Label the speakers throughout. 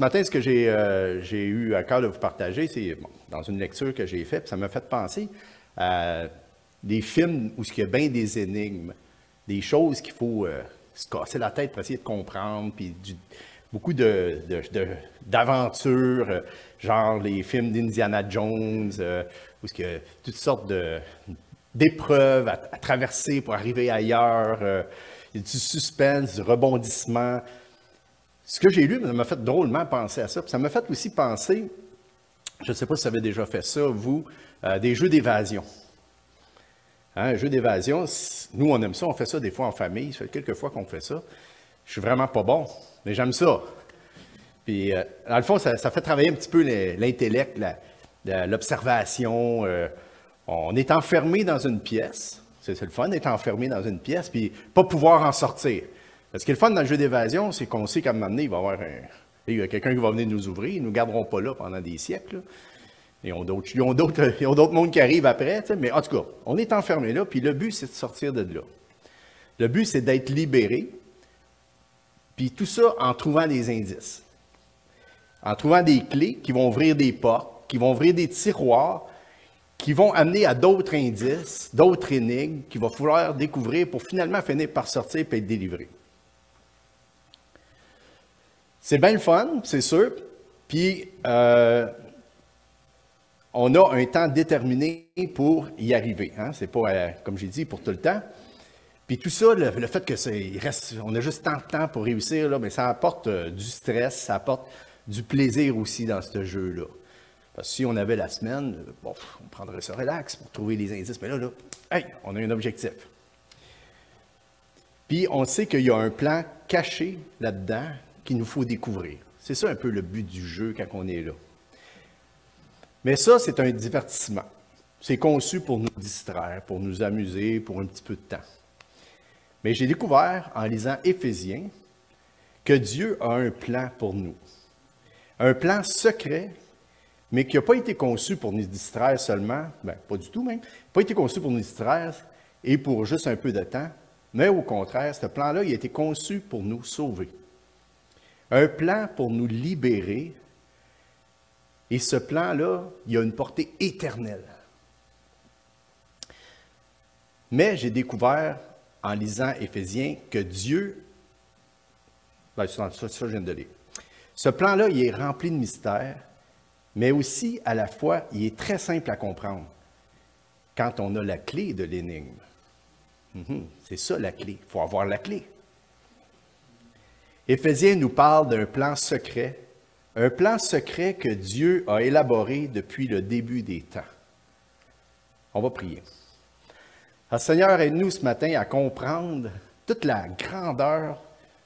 Speaker 1: matin, ce que j'ai eu à cœur de vous partager, c'est dans une lecture que j'ai faite, ça m'a fait penser à des films où il y a bien des énigmes, des choses qu'il faut se casser la tête pour essayer de comprendre, puis beaucoup d'aventures, genre les films d'Indiana Jones, où il y a toutes sortes d'épreuves à traverser pour arriver ailleurs, il y a du suspense, du rebondissement. Ce que j'ai lu, ça m'a fait drôlement penser à ça. Puis ça m'a fait aussi penser, je ne sais pas si vous avez déjà fait ça, vous, des jeux d'évasion. Hein, un jeu d'évasion, nous, on aime ça, on fait ça des fois en famille. Ça fait quelques fois qu'on fait ça. Je suis vraiment pas bon, mais j'aime ça. Puis, dans le fond, ça fait travailler un petit peu l'intellect, l'observation. On est enfermé dans une pièce. C'est le fun d'être enfermé dans une pièce, puis pas pouvoir en sortir. Ce qui est le fun dans le jeu d'évasion, c'est qu'on sait qu'à un moment donné, il y a quelqu'un qui va venir nous ouvrir. Ils ne nous garderont pas là pendant des siècles. Là. Ils ont d'autres mondes qui arrivent après. Mais en tout cas, on est enfermé là, puis le but, c'est de sortir de là. Le but, c'est d'être libéré, puis tout ça en trouvant des indices. En trouvant des clés qui vont ouvrir des portes, qui vont ouvrir des tiroirs, qui vont amener à d'autres indices, d'autres énigmes qu'il va falloir découvrir pour finalement finir par sortir et être délivré. C'est bien le fun, c'est sûr. Puis, on a un temps déterminé pour y arriver. Hein? C'est pas, comme j'ai dit, pour tout le temps. Puis tout ça, le fait que on a juste tant de temps pour réussir, là, mais ça apporte du stress, ça apporte du plaisir aussi dans ce jeu-là. Parce que si on avait la semaine, bon, on prendrait ça relax pour trouver les indices. Mais là, hey, on a un objectif. Puis on sait qu'il y a un plan caché là-dedans qu'il nous faut découvrir. C'est ça un peu le but du jeu quand on est là. Mais ça, c'est un divertissement. C'est conçu pour nous distraire, pour nous amuser, pour un petit peu de temps. Mais j'ai découvert, en lisant Éphésiens, que Dieu a un plan pour nous. Un plan secret, mais qui n'a pas été conçu pour nous distraire seulement, bien, pas du tout même, pas été conçu pour nous distraire et pour juste un peu de temps, mais au contraire, ce plan-là, il a été conçu pour nous sauver. Un plan pour nous libérer. Et ce plan-là, il a une portée éternelle. Mais j'ai découvert, en lisant Éphésiens, que Dieu, ça je viens de lire. Ce plan-là, il est rempli de mystères, mais aussi, à la fois, il est très simple à comprendre quand on a la clé de l'énigme. C'est ça la clé. Il faut avoir la clé. Éphésiens nous parle d'un plan secret. Un plan secret que Dieu a élaboré depuis le début des temps. On va prier. Alors, Seigneur, aide-nous ce matin à comprendre toute la grandeur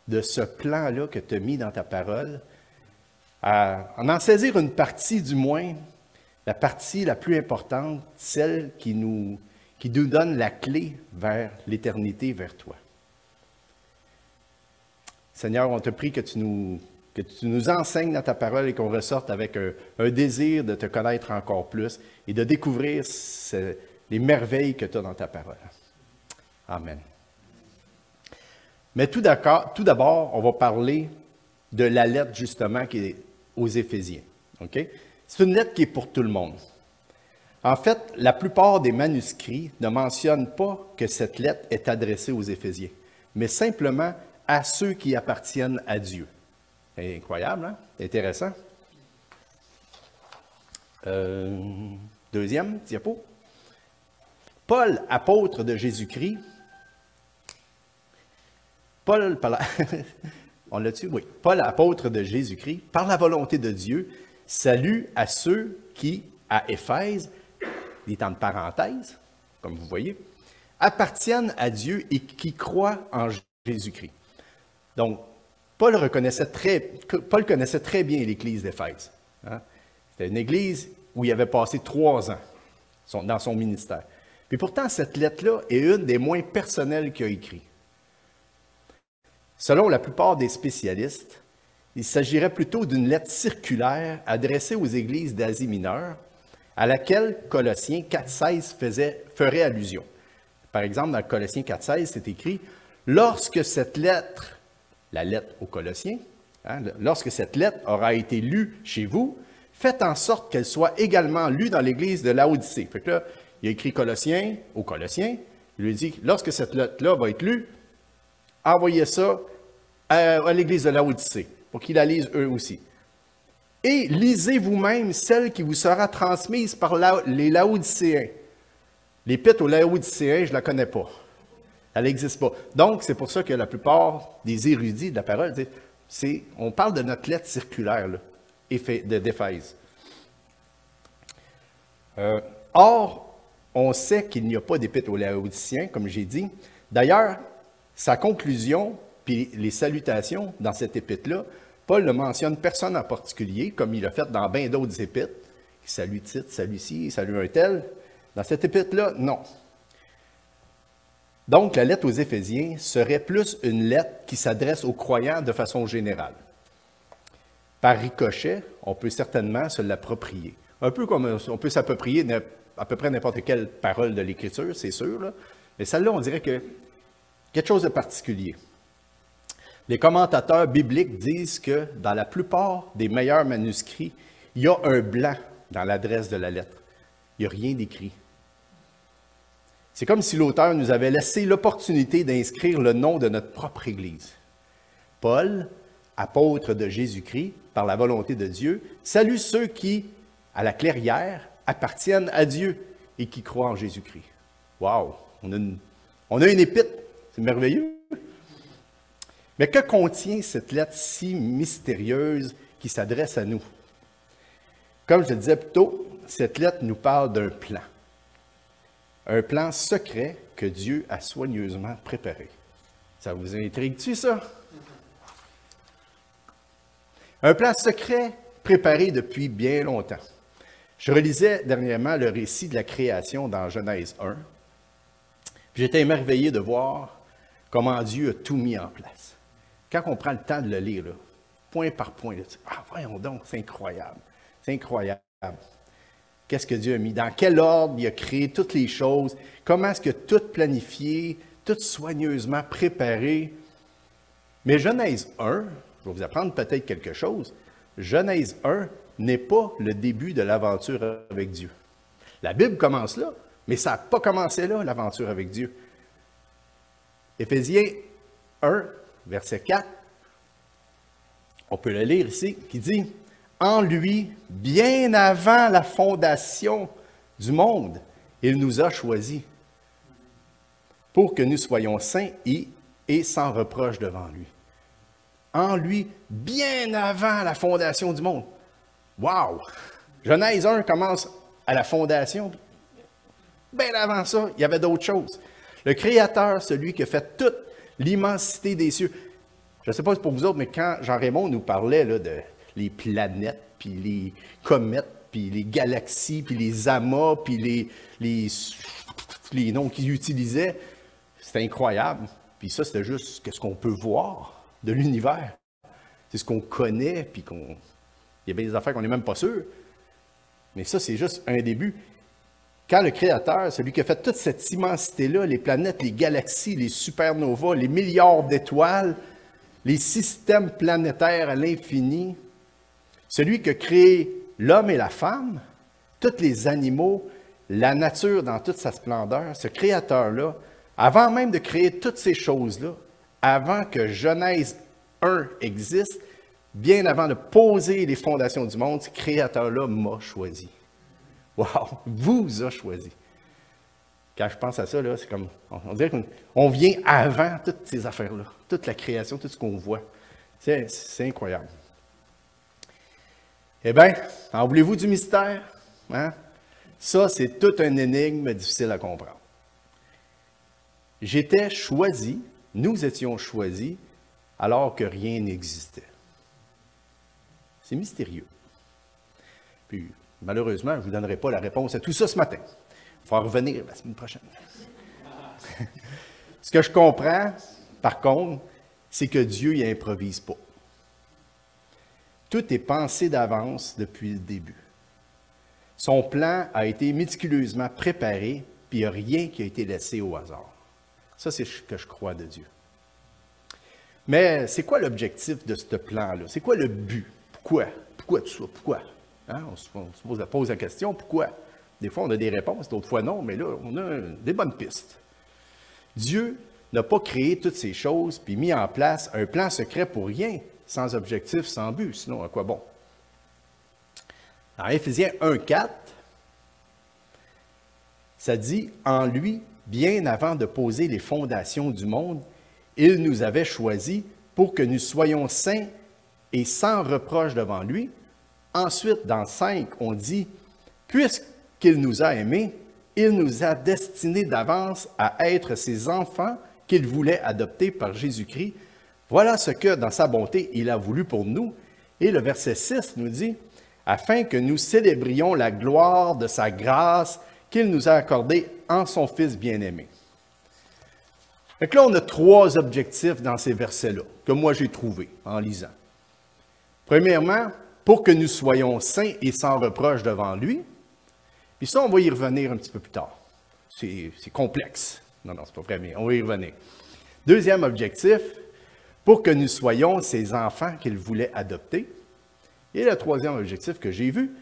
Speaker 1: de ce plan-là que tu as mis dans ta parole, à en saisir une partie du moins, la partie la plus importante, celle qui nous donne la clé vers l'éternité, vers toi. Seigneur, on te prie que tu nous enseignes dans ta parole et qu'on ressorte avec un désir de te connaître encore plus et de découvrir les merveilles que tu as dans ta parole. Amen. Mais tout d'abord, on va parler de la lettre justement qui est aux Éphésiens. Okay? C'est une lettre qui est pour tout le monde. En fait, la plupart des manuscrits ne mentionnent pas que cette lettre est adressée aux Éphésiens, mais simplement à ceux qui appartiennent à Dieu. C'est incroyable, hein? Intéressant. Deuxième diapo. Paul, apôtre de Jésus-Christ. On l'a-tu? Oui. Paul, apôtre de Jésus-Christ, par la volonté de Dieu, salue à ceux qui, à Éphèse, il est en parenthèse, comme vous voyez, appartiennent à Dieu et qui croient en Jésus-Christ. Donc, Paul connaissait très bien l'Église d'Éphèse. Hein? C'était une église où il avait passé 3 ans dans son ministère. Puis pourtant, cette lettre-là est une des moins personnelles qu'il a écrites. Selon la plupart des spécialistes, il s'agirait plutôt d'une lettre circulaire adressée aux églises d'Asie mineure, à laquelle Colossiens 4,16 ferait allusion. Par exemple, dans Colossiens 4,16, c'est écrit « Lorsque cette lettre, la lettre aux Colossiens, Hein, lorsque cette lettre aura été lue chez vous, faites en sorte qu'elle soit également lue dans l'église de Laodicée. Fait que là, il a écrit Colossiens aux Colossiens. Il lui dit, lorsque cette lettre-là va être lue, envoyez ça à l'église de Laodicée, pour qu'ils la lisent eux aussi. Et lisez vous-même celle qui vous sera transmise par les Laodicéens. L'épître aux Laodicéens, je ne la connais pas. Elle n'existe pas. Donc, c'est pour ça que la plupart des érudits de la parole disent, on parle de notre lettre circulaire là, d'Éphèse. Or, on sait qu'il n'y a pas d'épître aux Laodiciens, comme j'ai dit. D'ailleurs, sa conclusion, puis les salutations dans cette épître-là, Paul ne mentionne personne en particulier, comme il a fait dans bien d'autres épîtres. Il salue Tite, salue ci, salue un tel. Dans cette épître-là, non. Donc, la lettre aux Éphésiens serait plus une lettre qui s'adresse aux croyants de façon générale. Par ricochet, on peut certainement se l'approprier. Un peu comme on peut s'approprier à peu près n'importe quelle parole de l'Écriture, c'est sûr, là. Mais celle-là, on dirait que quelque chose de particulier. Les commentateurs bibliques disent que dans la plupart des meilleurs manuscrits, il y a un blanc dans l'adresse de la lettre. Il n'y a rien d'écrit. C'est comme si l'auteur nous avait laissé l'opportunité d'inscrire le nom de notre propre Église. Paul, apôtre de Jésus-Christ, par la volonté de Dieu, salue ceux qui, à la clairière, appartiennent à Dieu et qui croient en Jésus-Christ. Wow! On a une épître. C'est merveilleux. Mais que contient cette lettre si mystérieuse qui s'adresse à nous? Comme je le disais plus tôt, cette lettre nous parle d'un plan. Un plan secret que Dieu a soigneusement préparé. Ça vous intrigue-tu, ça? Un plan secret préparé depuis bien longtemps. Je relisais dernièrement le récit de la création dans Genèse 1. J'étais émerveillé de voir comment Dieu a tout mis en place. Quand on prend le temps de le lire, là, point par point, là, voyons donc, c'est incroyable. C'est incroyable. Qu'est-ce que Dieu a mis? Dans quel ordre il a créé toutes les choses? Comment est-ce que tout planifié, tout soigneusement préparé? Mais Genèse 1, je vais vous apprendre peut-être quelque chose. Genèse 1 n'est pas le début de l'aventure avec Dieu. La Bible commence là, mais ça n'a pas commencé là, l'aventure avec Dieu. Éphésiens 1, verset 4, on peut le lire ici, qui dit « En lui, bien avant la fondation du monde, il nous a choisis pour que nous soyons saints et sans reproche devant lui. » En lui, bien avant la fondation du monde. Wow! Genèse 1 commence à la fondation. Bien avant ça, il y avait d'autres choses. Le Créateur, celui qui a fait toute l'immensité des cieux. Je ne sais pas pour vous autres, mais quand Jean-Raymond nous parlait là, de les planètes, puis les comètes, puis les galaxies, puis les amas, puis les noms qu'il utilisait, c'était incroyable. Puis ça, c'était juste ce qu'on peut voir de l'univers. C'est ce qu'on connaît, puis il y a bien des affaires qu'on n'est même pas sûr. Mais ça, c'est juste un début. Quand le Créateur, celui qui a fait toute cette immensité-là, les planètes, les galaxies, les supernovas, les milliards d'étoiles, les systèmes planétaires à l'infini, celui qui a créé l'homme et la femme, tous les animaux, la nature dans toute sa splendeur, ce Créateur-là, avant même de créer toutes ces choses-là, avant que Genèse 1 existe, bien avant de poser les fondations du monde, ce Créateur-là m'a choisi. Wow! Vous a choisi. Quand je pense à ça, là, c'est comme, on dirait qu'on vient avant toutes ces affaires-là, toute la création, tout ce qu'on voit. C'est incroyable. Eh bien, en voulez-vous du mystère? Hein? Ça, c'est toute une énigme difficile à comprendre. J'étais choisi, nous étions choisis, alors que rien n'existait. C'est mystérieux. Puis, malheureusement, je ne vous donnerai pas la réponse à tout ça ce matin. Il faut en revenir la semaine prochaine. Ce que je comprends, par contre, c'est que Dieu n'improvise pas. Tout est pensé d'avance depuis le début. Son plan a été méticuleusement préparé, puis il n'y a rien qui a été laissé au hasard. Ça, c'est ce que je crois de Dieu. Mais c'est quoi l'objectif de ce plan-là? C'est quoi le but? Pourquoi? Pourquoi tout ça? Pourquoi? Hein? On se pose la question, pourquoi? Des fois, on a des réponses, d'autres fois non, mais là, on a des bonnes pistes. Dieu n'a pas créé toutes ces choses puis mis en place un plan secret pour rien, sans objectif, sans but. Sinon, à quoi bon? Dans Éphésiens 1,4, ça dit « En lui, bien avant de poser les fondations du monde, il nous avait choisis pour que nous soyons saints et sans reproche devant lui. » Ensuite, dans 5, on dit « Puisqu'il nous a aimés, il nous a destinés d'avance à être ses enfants qu'il voulait adopter par Jésus-Christ. Voilà ce que, dans sa bonté, il a voulu pour nous. » Et le verset 6 nous dit « Afin que nous célébrions la gloire de sa grâce qu'il nous a accordée en son Fils bien-aimé. » Fait que là, on a 3 objectifs dans ces versets-là, que moi j'ai trouvés en lisant. Premièrement, pour que nous soyons saints et sans reproche devant lui. Puis ça, on va y revenir un petit peu plus tard. C'est complexe. Non, c'est pas vrai, mais on va y revenir. Deuxième objectif, pour que nous soyons ses enfants qu'il voulait adopter. Et le troisième objectif que j'ai vu,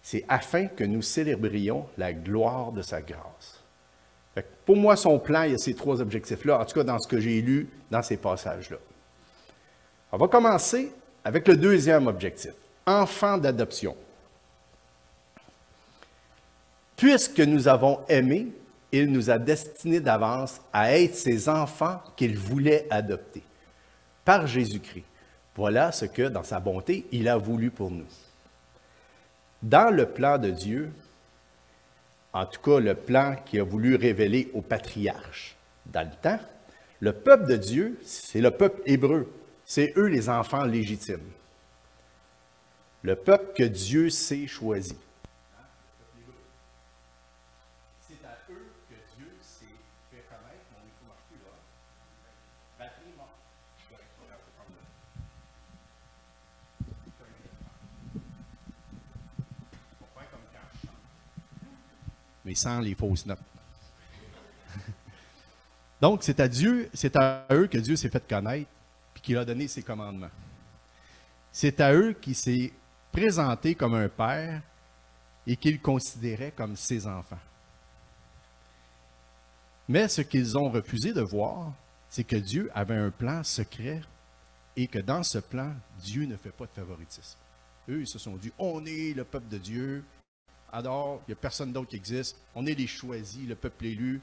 Speaker 1: c'est afin que nous célébrions la gloire de sa grâce. Fait que pour moi, son plan, il y a ces 3 objectifs-là, en tout cas dans ce que j'ai lu dans ces passages-là. On va commencer avec le deuxième objectif, enfant d'adoption. Puisque nous avons aimé, il nous a destinés d'avance à être ses enfants qu'il voulait adopter par Jésus-Christ. Voilà ce que, dans sa bonté, il a voulu pour nous. Dans le plan de Dieu, en tout cas le plan qu'il a voulu révéler aux patriarches dans le temps, le peuple de Dieu, c'est le peuple hébreu. C'est eux les enfants légitimes. Le peuple que Dieu s'est choisi. C'est à eux que Dieu s'est fait connaître. Mon micro ne marche plus là. Batterie morte. On va faire comme quand je chante. Mais sans les fausses notes. Donc, c'est à eux que Dieu s'est fait connaître et qu'il a donné ses commandements. C'est à eux qu'il s'est présenté comme un père et qu'il considérait comme ses enfants. Mais ce qu'ils ont refusé de voir, c'est que Dieu avait un plan secret et que dans ce plan, Dieu ne fait pas de favoritisme. Eux, ils se sont dit, on est le peuple de Dieu, alors il n'y a personne d'autre qui existe, on est les choisis, le peuple élu.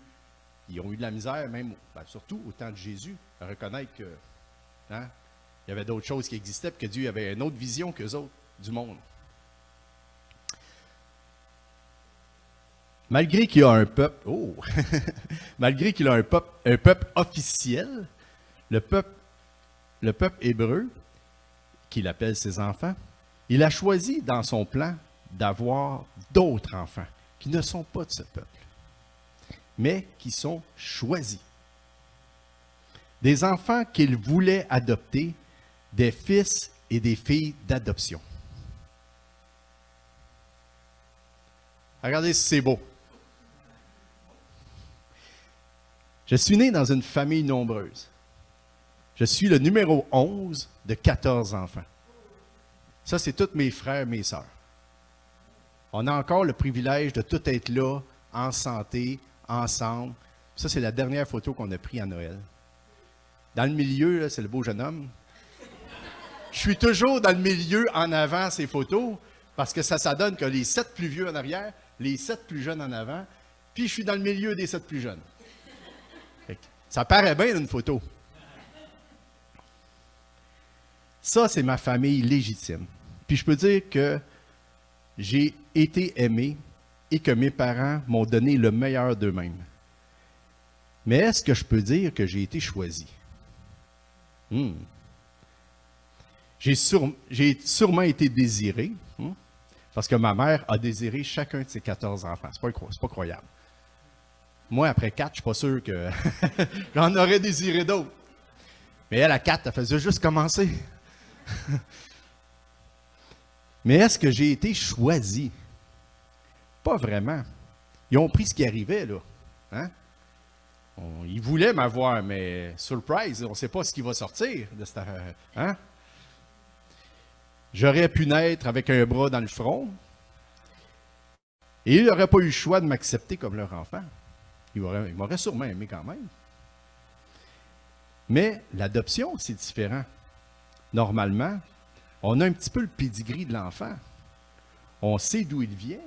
Speaker 1: Ils ont eu de la misère, même, surtout au temps de Jésus, à reconnaître que il y avait d'autres choses qui existaient, puis que Dieu avait une autre vision qu'eux autres du monde. Malgré qu'il y a un peuple, malgré qu'il a un peuple officiel, le peuple hébreu, qu'il appelle ses enfants, il a choisi dans son plan d'avoir d'autres enfants qui ne sont pas de ce peuple, mais qui sont choisis. Des enfants qu'il voulait adopter, des fils et des filles d'adoption. Regardez si c'est beau. Je suis né dans une famille nombreuse. Je suis le numéro 11 de 14 enfants. Ça, c'est tous mes frères, mes sœurs. On a encore le privilège de tout être là, en santé, ensemble. Ça, c'est la dernière photo qu'on a prise à Noël. Dans le milieu, c'est le beau jeune homme. Je suis toujours dans le milieu en avant ces photos parce que ça donne que les 7 plus vieux en arrière, les 7 plus jeunes en avant, puis je suis dans le milieu des 7 plus jeunes. Ça paraît bien une photo. Ça, c'est ma famille légitime. Puis je peux dire que j'ai été aimé et que mes parents m'ont donné le meilleur d'eux-mêmes. Mais est-ce que je peux dire que j'ai été choisi? J'ai sûrement été désiré, parce que ma mère a désiré chacun de ses 14 enfants. C'est pas croyable. Moi, après 4, je ne suis pas sûr que j'en aurais désiré d'autres. Mais elle, à 4, elle faisait juste commencer. Mais est-ce que j'ai été choisi? Pas vraiment. Ils ont pris ce qui arrivait, là. Hein? Il voulait m'avoir, mais surprise, on ne sait pas ce qui va sortir de cette affaire. Hein? J'aurais pu naître avec un bras dans le front, et il n'aurait pas eu le choix de m'accepter comme leur enfant. Il m'aurait sûrement aimé quand même. Mais l'adoption, c'est différent. Normalement, on a un petit peu le pédigree de l'enfant. On sait d'où il vient,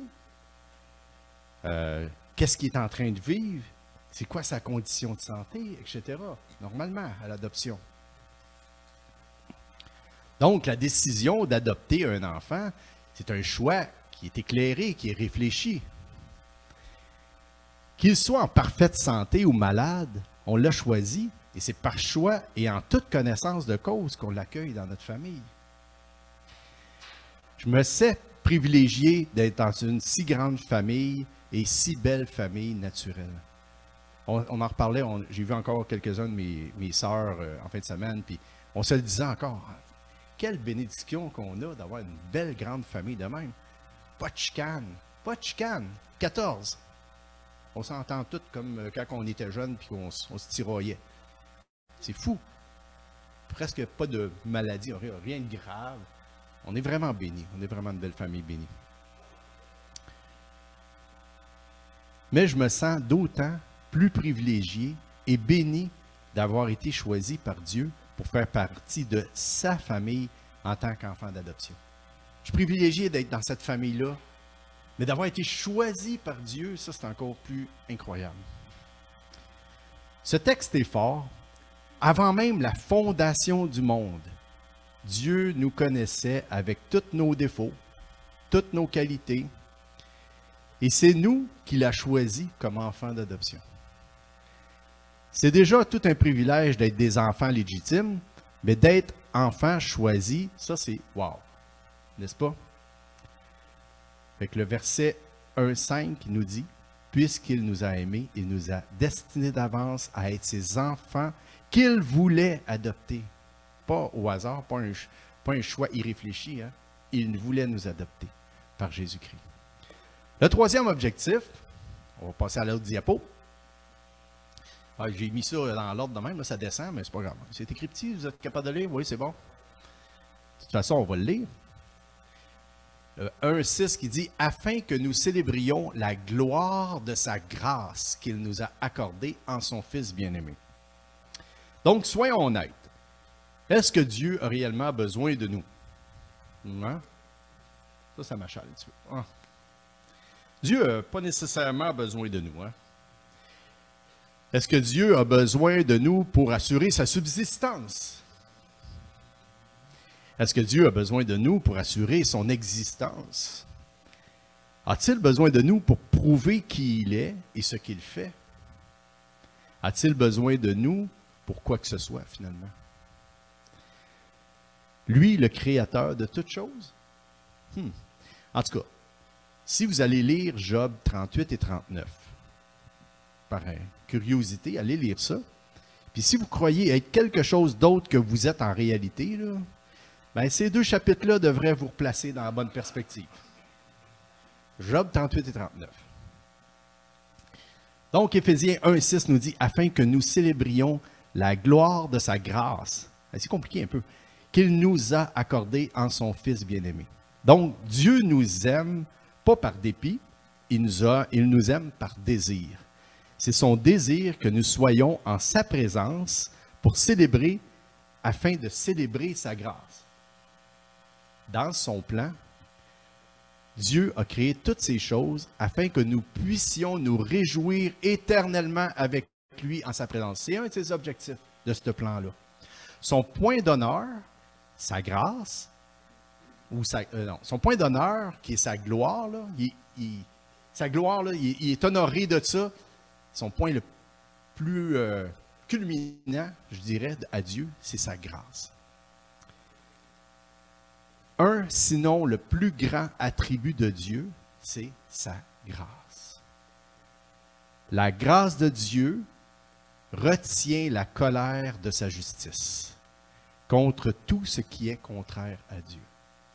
Speaker 1: qu'est-ce qu'il est en train de vivre, c'est quoi sa condition de santé, etc. Normalement, à l'adoption. Donc, la décision d'adopter un enfant, c'est un choix qui est éclairé, qui est réfléchi. Qu'il soit en parfaite santé ou malade, on l'a choisi, et c'est par choix et en toute connaissance de cause qu'on l'accueille dans notre famille. Je me sais privilégié d'être dans une si grande famille et si belle famille naturelle. On en reparlait, j'ai vu encore quelques-uns de mes sœurs en fin de semaine, puis on se le disait encore. Quelle bénédiction qu'on a d'avoir une belle grande famille de même. Pas de chicane, pas de chicane. 14. On s'entend tous comme quand on était jeunes puis qu'on se tiraillait. C'est fou. Presque pas de maladie, rien de grave. On est vraiment bénis. On est vraiment une belle famille bénie. Mais je me sens d'autant plus privilégié et béni d'avoir été choisi par Dieu pour faire partie de sa famille en tant qu'enfant d'adoption. Je suis privilégié d'être dans cette famille-là, mais d'avoir été choisi par Dieu, ça c'est encore plus incroyable. Ce texte est fort. Avant même la fondation du monde, Dieu nous connaissait avec tous nos défauts, toutes nos qualités, et c'est nous qui l'a choisi comme enfant d'adoption. C'est déjà tout un privilège d'être des enfants légitimes, mais d'être enfant choisi, ça c'est wow, n'est-ce pas? Fait que le verset 1,5 nous dit, « Puisqu'il nous a aimés, il nous a destinés d'avance à être ses enfants qu'il voulait adopter. » Pas au hasard, pas un choix irréfléchi. Hein? Il voulait nous adopter par Jésus-Christ. Le troisième objectif, on va passer à l'autre diapo. Ah, j'ai mis ça dans l'ordre de même, là, ça descend, mais c'est pas grave. C'est écrit petit, vous êtes capable de lire? Oui, c'est bon. De toute façon, on va le lire. 1,6 qui dit « Afin que nous célébrions la gloire de sa grâce qu'il nous a accordée en son Fils bien-aimé. » Donc, soyons honnêtes. Est-ce que Dieu a réellement besoin de nous? Hein? Ça m'achale un petit peu. Ah. Dieu n'a pas nécessairement besoin de nous. Hein? Est-ce que Dieu a besoin de nous pour assurer sa subsistance? Est-ce que Dieu a besoin de nous pour assurer son existence? A-t-il besoin de nous pour prouver qui il est et ce qu'il fait? A-t-il besoin de nous pour quoi que ce soit, finalement? Lui, le créateur de toutes choses? En tout cas, si vous allez lire Job 38 et 39, par curiosité, allez lire ça. Puis si vous croyez être quelque chose d'autre que vous êtes en réalité, là, ben ces deux chapitres-là devraient vous replacer dans la bonne perspective. Job 38 et 39. Donc, Éphésiens 1,6 nous dit « Afin que nous célébrions la gloire de sa grâce. » C'est compliqué un peu. « Qu'il nous a accordé en son Fils bien-aimé. » Donc, Dieu nous aime, pas par dépit, il nous aime par désir. C'est son désir que nous soyons en sa présence pour célébrer, afin de célébrer sa grâce. Dans son plan, Dieu a créé toutes ces choses afin que nous puissions nous réjouir éternellement avec lui en sa présence. C'est un de ses objectifs de ce plan-là. Son point d'honneur, sa grâce, son point d'honneur, qui est sa gloire, là, sa gloire, là, il est honoré de ça. Son point le plus culminant, je dirais, à Dieu, c'est sa grâce. Sinon le plus grand attribut de Dieu, c'est sa grâce. La grâce de Dieu retient la colère de sa justice contre tout ce qui est contraire à Dieu.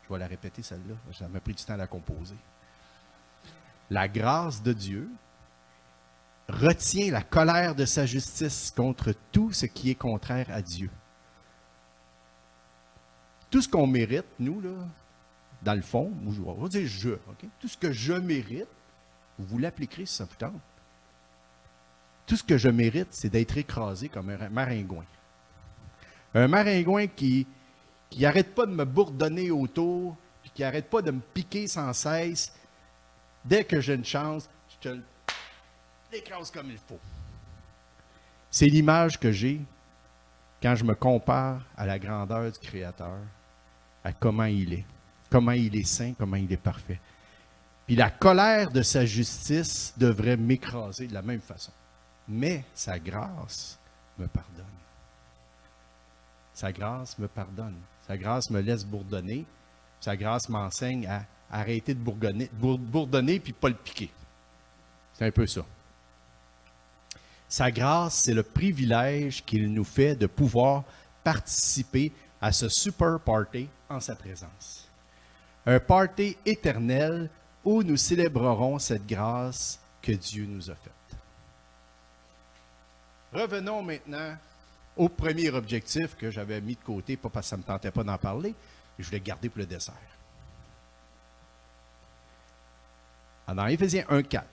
Speaker 1: Je vais la répéter celle-là, ça m'a pris du temps à la composer. La grâce de Dieu retient la colère de sa justice contre tout ce qui est contraire à Dieu. Tout ce qu'on mérite, nous, là, dans le fond, on va dire je, okay? Tout ce que je mérite, vous l'appliquerez si ça vous tente. Tout ce que je mérite, c'est d'être écrasé comme un maringouin. Un maringouin qui n'arrête pas de me bourdonner autour, puis qui n'arrête pas de me piquer sans cesse. Dès que j'ai une chance, je te l'écrase comme il faut. C'est l'image que j'ai quand je me compare à la grandeur du Créateur, à comment il est saint, comment il est parfait. Puis la colère de sa justice devrait m'écraser de la même façon. Mais sa grâce me pardonne. Sa grâce me pardonne. Sa grâce me laisse bourdonner. Sa grâce m'enseigne à arrêter de bourdonner puis pas le piquer. C'est un peu ça. Sa grâce, c'est le privilège qu'il nous fait de pouvoir participer à ce super party en sa présence. Un party éternel où nous célébrerons cette grâce que Dieu nous a faite. Revenons maintenant au premier objectif que j'avais mis de côté, pas parce que ça ne me tentait pas d'en parler, mais je voulais garder pour le dessert. Dans Éphésiens 1,4,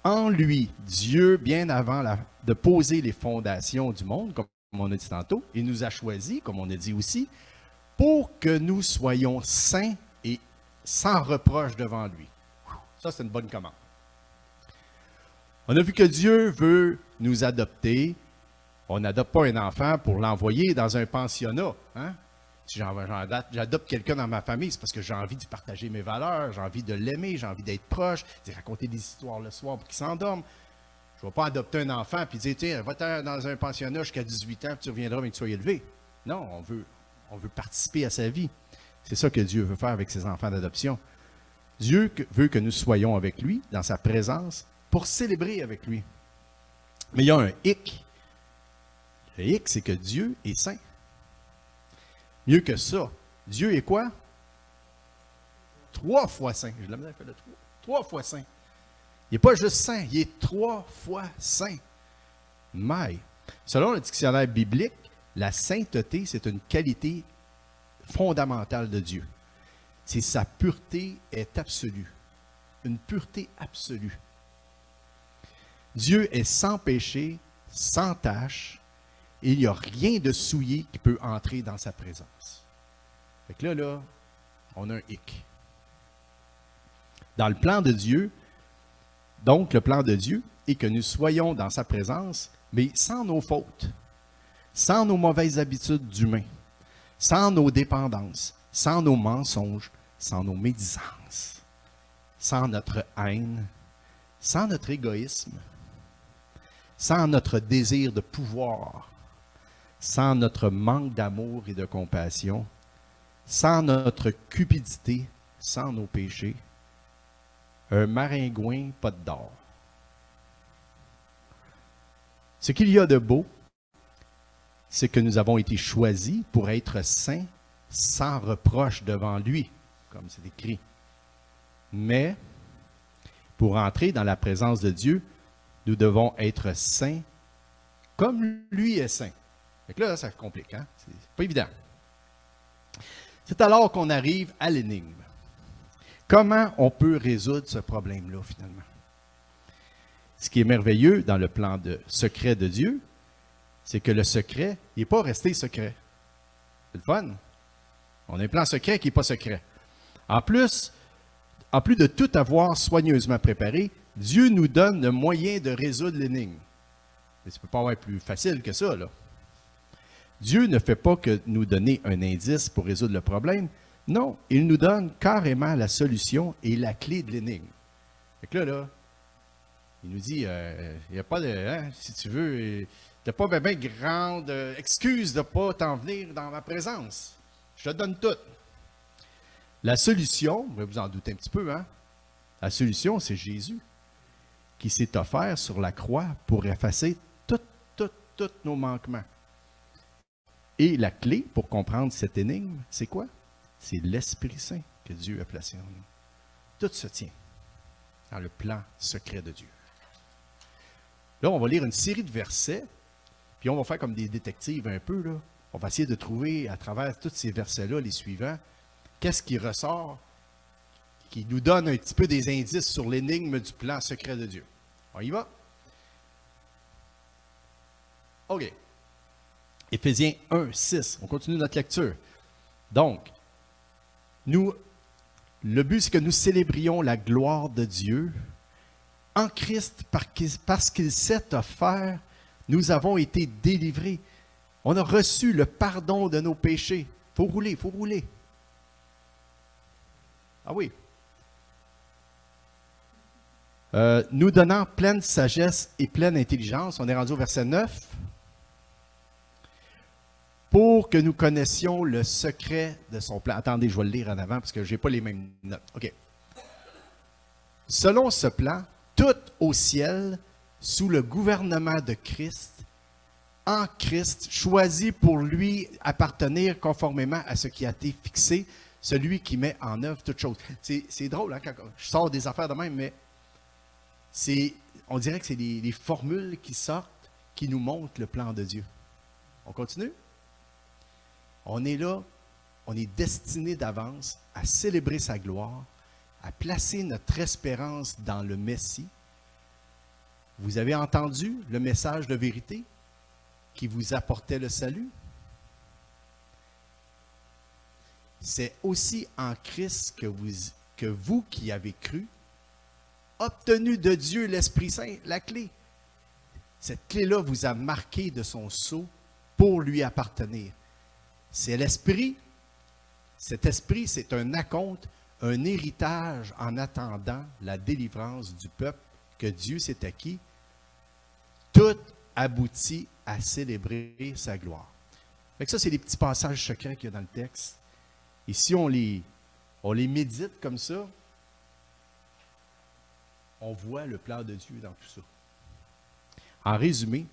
Speaker 1: en lui, Dieu, bien avant de poser les fondations du monde, comme on a dit tantôt, il nous a choisis, comme on a dit aussi, pour que nous soyons saints et sans reproche devant lui. Ça, c'est une bonne commande. On a vu que Dieu veut nous adopter. On n'adopte pas un enfant pour l'envoyer dans un pensionnat. Hein? Si j'adopte quelqu'un dans ma famille, c'est parce que j'ai envie de partager mes valeurs, j'ai envie de l'aimer, j'ai envie d'être proche, de raconter des histoires le soir pour qu'il s'endorme. Je ne vais pas adopter un enfant et dire, tiens, va-t'en dans un pensionnat jusqu'à 18 ans, puis tu reviendras mais que tu sois élevé. Non, on veut participer à sa vie. C'est ça que Dieu veut faire avec ses enfants d'adoption. Dieu veut que nous soyons avec lui, dans sa présence, pour célébrer avec lui. Mais il y a un hic. Le hic, c'est que Dieu est saint. Mieux que ça, Dieu est quoi? 3 fois saint. Je l'ai mis à faire le 3 fois saint. Il n'est pas juste saint, il est 3 fois saint. Mais, selon le dictionnaire biblique, la sainteté, c'est une qualité fondamentale de Dieu. Sa pureté est absolue. Une pureté absolue. Dieu est sans péché, sans tache, et il n'y a rien de souillé qui peut entrer dans sa présence. Fait que là, on a un hic. Dans le plan de Dieu, donc le plan de Dieu est que nous soyons dans sa présence, mais sans nos fautes, sans nos mauvaises habitudes d'humains, sans nos dépendances, sans nos mensonges, sans nos médisances, sans notre haine, sans notre égoïsme, sans notre désir de pouvoir, sans notre manque d'amour et de compassion, sans notre cupidité, sans nos péchés, un maringouin pas d'or. Ce qu'il y a de beau, c'est que nous avons été choisis pour être saints sans reproche devant lui, comme c'est écrit. Mais, pour entrer dans la présence de Dieu, nous devons être saints comme lui est saint. Fait que là, ça complique, hein? C'est pas évident. C'est alors qu'on arrive à l'énigme. Comment on peut résoudre ce problème-là, finalement? Ce qui est merveilleux dans le plan secret de Dieu, c'est que le secret, il n'est pas resté secret. C'est le fun. On a un plan secret qui n'est pas secret. En plus de tout avoir soigneusement préparé, Dieu nous donne le moyen de résoudre l'énigme. Mais ça ne peut pas être plus facile que ça, là. Dieu ne fait pas que nous donner un indice pour résoudre le problème. Non, il nous donne carrément la solution et la clé de l'énigme. Fait que là, il nous dit, il n'y a pas de, hein, si tu veux, tu n'as pas bien grande excuse de ne pas t'en venir dans ma présence. Je te donne tout. La solution, vous vous en doutez un petit peu, hein? La solution, c'est Jésus qui s'est offert sur la croix pour effacer tous nos manquements. Et la clé pour comprendre cette énigme, c'est quoi? C'est l'Esprit Saint que Dieu a placé en nous. Tout se tient dans le plan secret de Dieu. Là, on va lire une série de versets, puis on va faire comme des détectives un peu, là. On va essayer de trouver, à travers tous ces versets-là, les suivants, qu'est-ce qui ressort, qui nous donne un petit peu des indices sur l'énigme du plan secret de Dieu. On y va? OK. Éphésiens 1, 6. On continue notre lecture. Donc, le but, c'est que nous célébrions la gloire de Dieu. En Christ, parce qu'il s'est offert, nous avons été délivrés. On a reçu le pardon de nos péchés. Il faut rouler, il faut rouler. Ah oui. Nous donnant pleine sagesse et pleine intelligence. On est rendu au verset 9. Pour que nous connaissions le secret de son plan. Attendez, je vais le lire en avant parce que je n'ai pas les mêmes notes. OK. Selon ce plan, tout au ciel, sous le gouvernement de Christ, en Christ, choisi pour lui appartenir conformément à ce qui a été fixé, celui qui met en œuvre toutes choses. C'est drôle, hein, quand je sors des affaires de même, mais on dirait que c'est les formules qui sortent, qui nous montrent le plan de Dieu. On continue? On est là, on est destiné d'avance à célébrer sa gloire, à placer notre espérance dans le Messie. Vous avez entendu le message de vérité qui vous apportait le salut? C'est aussi en Christ que vous qui avez cru, obtenu de Dieu l'Esprit Saint, la clé. Cette clé-là vous a marqué de son sceau pour lui appartenir. C'est l'Esprit. Cet Esprit, c'est un acompte, un héritage en attendant la délivrance du peuple que Dieu s'est acquis. Tout aboutit à célébrer sa gloire. Fait que ça, c'est les petits passages secrets qu'il y a dans le texte. Et si on les médite comme ça, on voit le plan de Dieu dans tout ça. En résumé,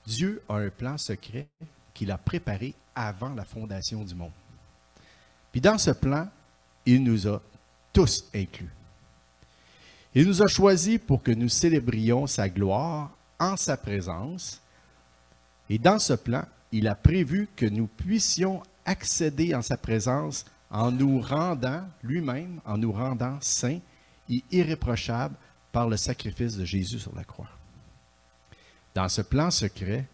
Speaker 1: Dieu a un plan secret qu'il a préparé avant la fondation du monde. Puis dans ce plan, il nous a tous inclus. Il nous a choisis pour que nous célébrions sa gloire en sa présence. Et dans ce plan, il a prévu que nous puissions accéder en sa présence en nous rendant lui-même, en nous rendant saints et irréprochables par le sacrifice de Jésus sur la croix. Dans ce plan secret,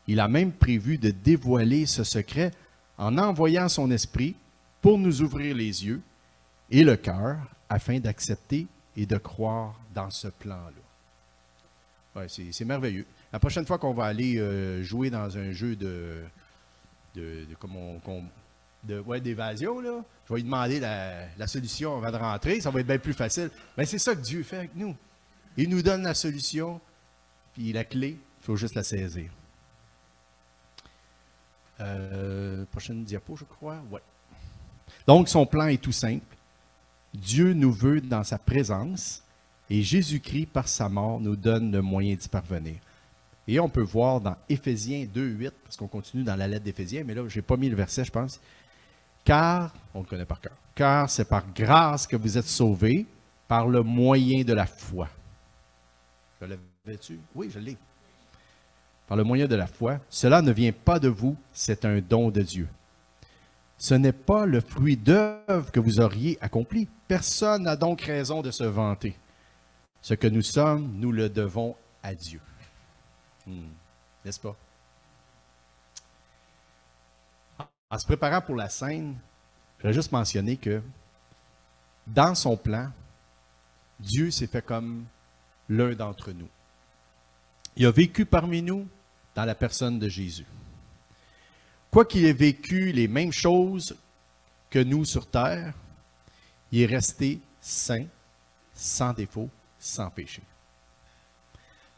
Speaker 1: il a même prévu de dévoiler ce secret en envoyant son esprit pour nous ouvrir les yeux et le cœur afin d'accepter et de croire dans ce plan-là. Ouais, c'est merveilleux. La prochaine fois qu'on va aller jouer dans un jeu d'évasion, là, je vais lui demander la solution avant de rentrer. Ça va être bien plus facile. Mais c'est ça que Dieu fait avec nous. Il nous donne la solution, puis la clé, il faut juste la saisir. Prochaine diapo, je crois. Ouais. Donc, son plan est tout simple. Dieu nous veut dans sa présence et Jésus-Christ, par sa mort, nous donne le moyen d'y parvenir. Et on peut voir dans Éphésiens 2:8, parce qu'on continue dans la lettre d'Éphésiens, mais là, je n'ai pas mis le verset, je pense. Car, on le connaît par cœur, car c'est par grâce que vous êtes sauvés, par le moyen de la foi. Je l'avais-tu? Oui, je l'ai. Par le moyen de la foi, cela ne vient pas de vous, c'est un don de Dieu. Ce n'est pas le fruit d'œuvre que vous auriez accompli. Personne n'a donc raison de se vanter. Ce que nous sommes, nous le devons à Dieu. N'est-ce pas? En se préparant pour la scène, je vais juste mentionner que dans son plan, Dieu s'est fait comme l'un d'entre nous. Il a vécu parmi nous dans la personne de Jésus. Quoiqu'il ait vécu les mêmes choses que nous sur terre, il est resté saint, sans défaut, sans péché.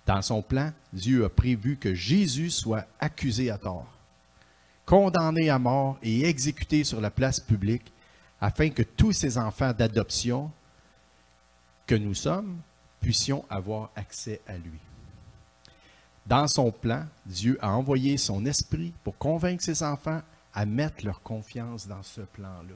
Speaker 1: Dans son plan, Dieu a prévu que Jésus soit accusé à tort, condamné à mort et exécuté sur la place publique, afin que tous ces enfants d'adoption que nous sommes puissions avoir accès à lui. Dans son plan, Dieu a envoyé son esprit pour convaincre ses enfants à mettre leur confiance dans ce plan-là.